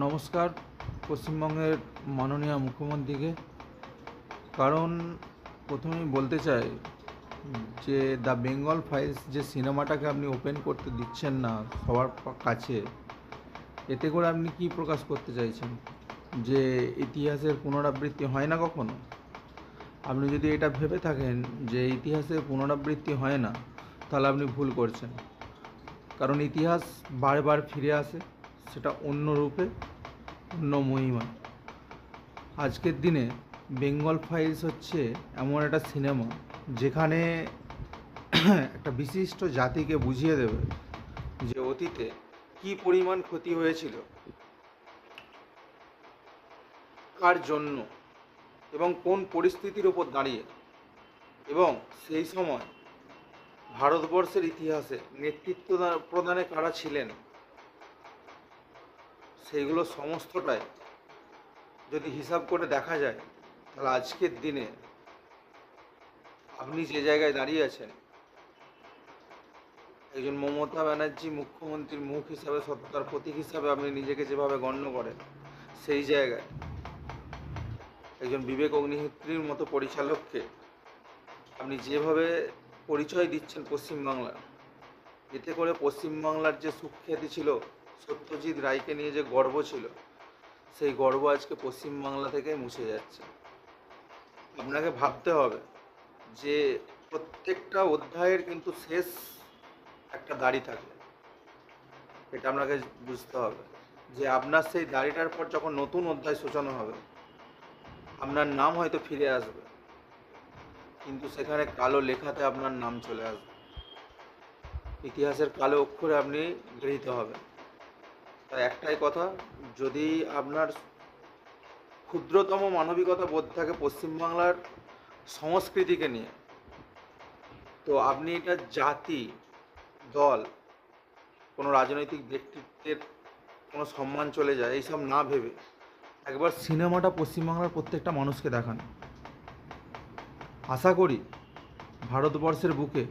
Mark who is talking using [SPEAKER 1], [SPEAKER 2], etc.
[SPEAKER 1] নমস্কার পশ্চিমবঙ্গের মাননীয় মুখ্যমন্ত্রীকে। কারণ প্রথমেই বলতে চাই যে দ্য বেঙ্গল ফাইলস যে সিনেমাটাকে আপনি ওপেন করতে দিচ্ছেন না সবার কাছে, এতে করে আপনি কি প্রকাশ করতে চাইছেন? যে ইতিহাসের পুনরাবৃত্তি হয় না কখনো? আপনি যদি এটা ভেবে থাকেন যে ইতিহাসের পুনরাবৃত্তি হয় না, তাহলে আপনি ভুল করছেন। কারণ ইতিহাস বারবার ফিরে আসে, সেটা অন্য রূপে, অন্য মহিমা। আজকের দিনে বেঙ্গল ফাইলস হচ্ছে এমন একটা সিনেমা যেখানে একটা বিশিষ্ট জাতিকে বুঝিয়ে দেবে যে অতীতে কী পরিমাণ ক্ষতি হয়েছিল, কার জন্য এবং কোন পরিস্থিতির ওপর দাঁড়িয়ে, এবং সেই সময় ভারতবর্ষের ইতিহাসে নেতৃত্ব প্রদানে কারা ছিলেন, সেইগুলো সমস্তটাই যদি হিসাব করে দেখা যায়, তাহলে আজকের দিনে আপনি যে জায়গায় দাঁড়িয়ে আছেন, একজন মমতা ব্যানার্জি মুখ্যমন্ত্রীর মুখ হিসাবে, সততার প্রতীক হিসাবে আপনি নিজেকে যেভাবে গণ্য করেন, সেই জায়গায় একজন বিবেক অগ্নিহোত্রীর মতো পরিচালককে আপনি যেভাবে পরিচয় দিচ্ছেন পশ্চিমবাংলার, এতে করে পশ্চিমবাংলার যে সুখ্যাতি ছিল, সত্যজিৎ রায়কে নিয়ে যে গর্ব ছিল, সেই গর্ব আজকে পশ্চিমবাংলা থেকে মুছে যাচ্ছে। আপনাকে ভাবতে হবে যে প্রত্যেকটা অধ্যায়ের কিন্তু শেষ একটা দাড়ি থাকে। এটা আপনাকে বুঝতে হবে যে আপনার সেই দাড়িটার পর যখন নতুন অধ্যায় সূচনা হবে, আপনার নাম হয়তো ফিরে আসবে, কিন্তু সেখানে কালো লেখাতে আপনার নাম চলে আসবে, ইতিহাসের কালো অক্ষরে আপনি গৃহীত হবেন। তাই একটাই কথা, যদি আপনার ক্ষুদ্রতম মানবিকতা বোধ থাকে পশ্চিমবাংলার সংস্কৃতিকে নিয়ে, তো আপনি এটা জাতি, দল, কোনো রাজনৈতিক ব্যক্তিত্বের কোনো সম্মান চলে যায় এইসব না ভেবে একবার সিনেমাটা পশ্চিমবাংলার প্রত্যেকটা মানুষকে দেখান। আশা করি ভারতবর্ষের বুকে